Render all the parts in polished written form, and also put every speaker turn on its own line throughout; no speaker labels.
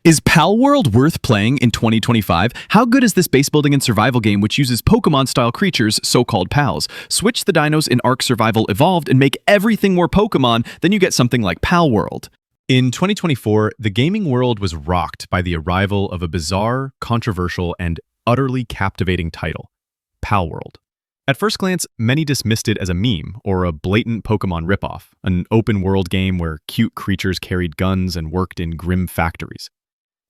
Is Palworld worth playing in 2025? How good is this base building and survival game which uses Pokemon-style creatures, so-called pals? Switch the dinos in Arc Survival Evolved and make everything more Pokemon, then you get something like Palworld. In 2024, the gaming world was rocked by the arrival of a bizarre, controversial, and utterly captivating title, Palworld. At first glance, many dismissed it as a meme or a blatant Pokemon ripoff, an open-world game where cute creatures carried guns and worked in grim factories.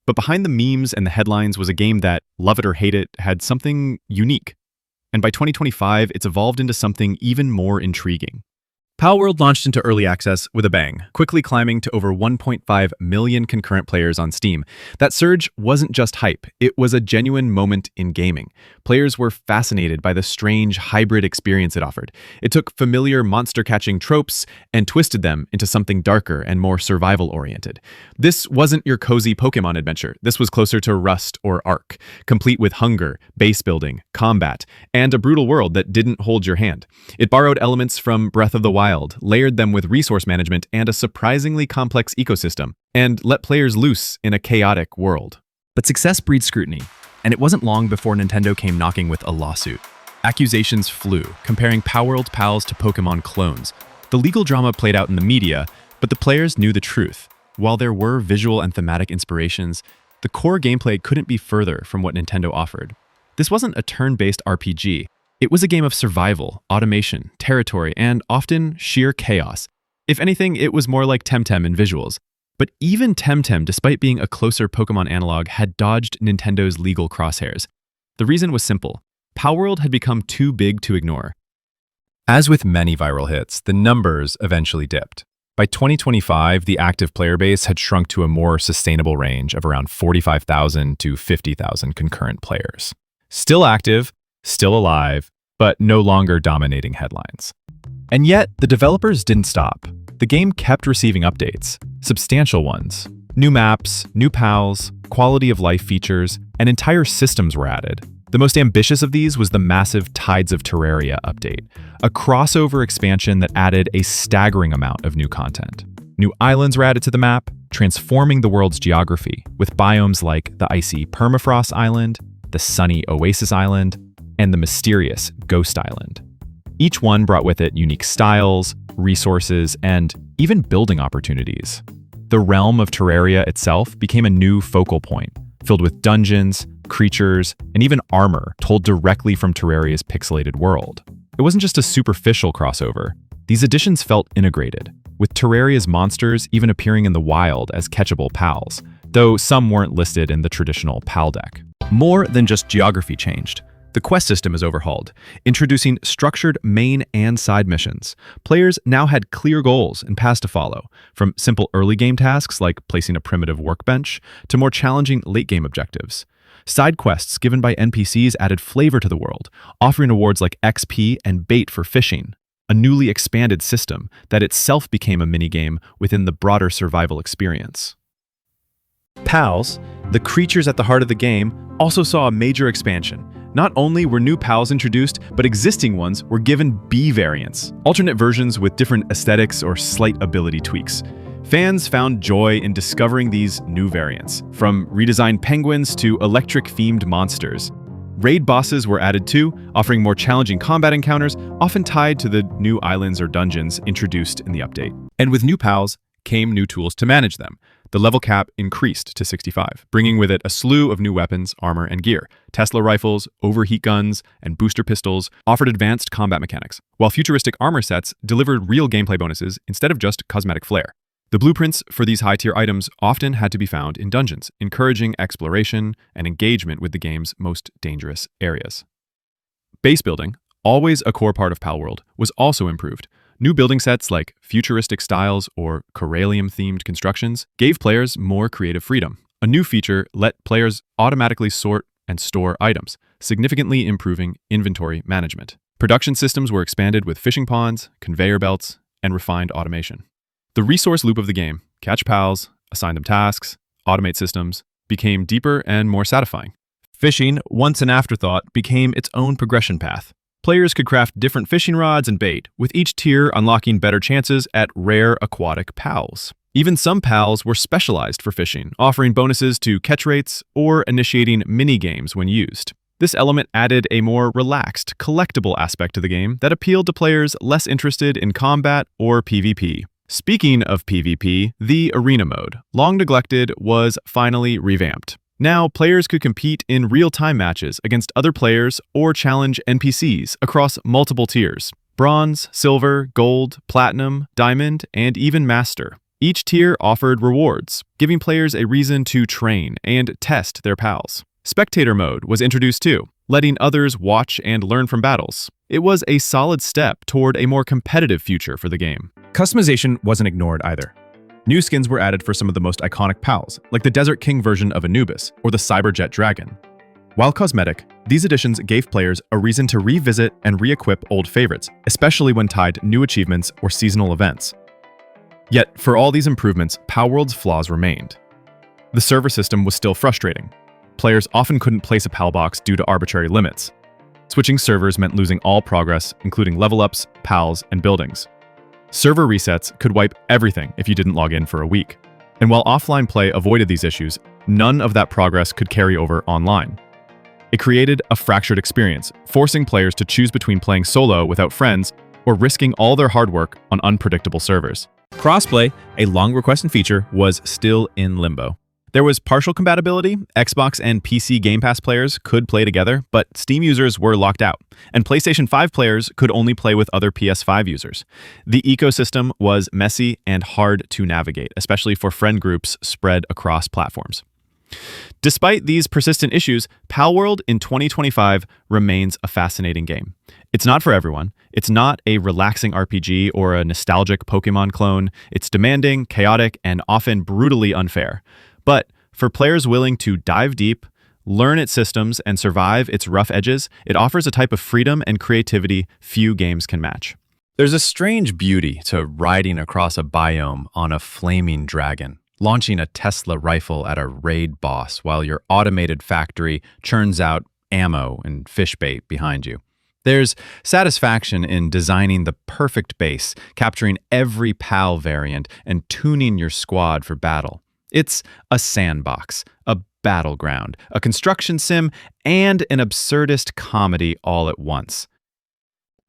But behind the memes and the headlines was a game that, love it or hate it, had something unique. And by 2025, it's evolved into something even more intriguing. Palworld launched into early access with a bang, quickly climbing to over 1.5 million concurrent players on Steam. That surge wasn't just hype, it was a genuine moment in gaming. Players were fascinated by the strange hybrid experience it offered. It took familiar monster-catching tropes and twisted them into something darker and more survival-oriented. This wasn't your cozy Pokemon adventure. This was closer to Rust or Ark, complete with hunger, base building, combat, and a brutal world that didn't hold your hand. It borrowed elements from Breath of the Wild, layered them with resource management and a surprisingly complex ecosystem, and let players loose in a chaotic world. But success breeds scrutiny, and it wasn't long before Nintendo came knocking with a lawsuit. Accusations flew, comparing Palworld's pals to Pokemon clones. The legal drama played out in the media, but the players knew the truth. While there were visual and thematic inspirations, the core gameplay couldn't be further from what Nintendo offered. This wasn't a turn-based RPG. It was a game of survival, automation, territory, and often sheer chaos. If anything, it was more like Temtem in visuals. But even Temtem, despite being a closer Pokemon analog, had dodged Nintendo's legal crosshairs. The reason was simple. Palworld had become too big to ignore. As with many viral hits, the numbers eventually dipped. By 2025, the active player base had shrunk to a more sustainable range of around 45,000 to 50,000 concurrent players. Still active, still alive, but no longer dominating headlines. And yet, the developers didn't stop. The game kept receiving updates, substantial ones. New maps, new pals, quality of life features, and entire systems were added. The most ambitious of these was the massive Tides of Terraria update, a crossover expansion that added a staggering amount of new content. New islands were added to the map, transforming the world's geography, with biomes like the icy Permafrost Island, the sunny Oasis Island, and the mysterious Ghost Island. Each one brought with it unique styles, resources, and even building opportunities. The realm of Terraria itself became a new focal point, filled with dungeons, creatures, and even armor told directly from Terraria's pixelated world. It wasn't just a superficial crossover. These additions felt integrated, with Terraria's monsters even appearing in the wild as catchable pals, though some weren't listed in the traditional PAL deck. More than just geography changed. The quest system is overhauled, introducing structured main and side missions. Players now had clear goals and paths to follow, from simple early game tasks like placing a primitive workbench to more challenging late game objectives. Side quests given by NPCs added flavor to the world, offering awards like XP and bait for fishing, a newly expanded system that itself became a minigame within the broader survival experience. Pals, the creatures at the heart of the game, also saw a major expansion. Not only were new pals introduced, but existing ones were given B variants, alternate versions with different aesthetics or slight ability tweaks. Fans found joy in discovering these new variants, from redesigned penguins to electric-themed monsters. Raid bosses were added too, offering more challenging combat encounters, often tied to the new islands or dungeons introduced in the update. And with new pals came new tools to manage them. The level cap increased to 65, bringing with it a slew of new weapons, armor, and gear. Tesla rifles, overheat guns, and booster pistols offered advanced combat mechanics, while futuristic armor sets delivered real gameplay bonuses instead of just cosmetic flair. The blueprints for these high-tier items often had to be found in dungeons, encouraging exploration and engagement with the game's most dangerous areas. Base building, always a core part of Palworld, was also improved. New building sets like futuristic styles or Corallium-themed constructions gave players more creative freedom. A new feature let players automatically sort and store items, significantly improving inventory management. Production systems were expanded with fishing ponds, conveyor belts, and refined automation. The resource loop of the game, catch pals, assign them tasks, automate systems, became deeper and more satisfying. Fishing, once an afterthought, became its own progression path. Players could craft different fishing rods and bait, with each tier unlocking better chances at rare aquatic pals. Even some pals were specialized for fishing, offering bonuses to catch rates or initiating mini-games when used. This element added a more relaxed, collectible aspect to the game that appealed to players less interested in combat or PvP. Speaking of PvP, the Arena mode, long neglected, was finally revamped. Now, players could compete in real-time matches against other players or challenge NPCs across multiple tiers: Bronze, Silver, Gold, Platinum, Diamond, and even Master. Each tier offered rewards, giving players a reason to train and test their pals. Spectator mode was introduced too, letting others watch and learn from battles. It was a solid step toward a more competitive future for the game. Customization wasn't ignored either. New skins were added for some of the most iconic pals, like the Desert King version of Anubis or the Cyberjet Dragon. While cosmetic, these additions gave players a reason to revisit and re-equip old favorites, especially when tied to new achievements or seasonal events. Yet, for all these improvements, Palworld's flaws remained. The server system was still frustrating. Players often couldn't place a PAL box due to arbitrary limits. Switching servers meant losing all progress, including level ups, PALs, and buildings. Server resets could wipe everything if you didn't log in for a week. And while offline play avoided these issues, none of that progress could carry over online. It created a fractured experience, forcing players to choose between playing solo without friends or risking all their hard work on unpredictable servers. Crossplay, a long-requested feature, was still in limbo. There was partial compatibility. Xbox and PC Game Pass players could play together, but Steam users were locked out, and PlayStation 5 players could only play with other PS5 users. The ecosystem was messy and hard to navigate, especially for friend groups spread across platforms. Despite these persistent issues, Palworld in 2025 remains a fascinating game. It's not for everyone. It's not a relaxing RPG or a nostalgic Pokémon clone. It's demanding, chaotic, and often brutally unfair. But for players willing to dive deep, learn its systems, and survive its rough edges, it offers a type of freedom and creativity few games can match.
There's a strange beauty to riding across a biome on a flaming dragon, launching a Tesla rifle at a raid boss while your automated factory churns out ammo and fish bait behind you. There's satisfaction in designing the perfect base, capturing every PAL variant, and tuning your squad for battle. It's a sandbox, a battleground, a construction sim, and an absurdist comedy all at once.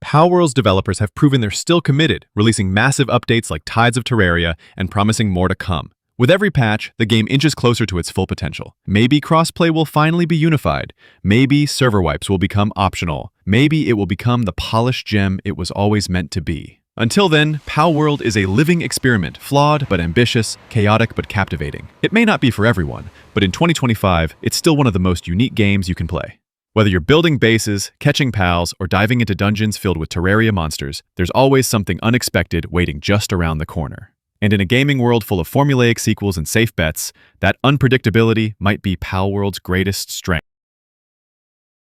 Palworld's developers have proven they're still committed, releasing massive updates like Tides of Terraria and promising more to come. With every patch, the game inches closer to its full potential. Maybe crossplay will finally be unified. Maybe server wipes will become optional. Maybe it will become the polished gem it was always meant to be. Until then, Palworld is a living experiment, flawed but ambitious, chaotic but captivating. It may not be for everyone, but in 2025, it's still one of the most unique games you can play. Whether you're building bases, catching pals, or diving into dungeons filled with Terraria monsters, there's always something unexpected waiting just around the corner. And in a gaming world full of formulaic sequels and safe bets, that unpredictability might be Palworld's greatest strength.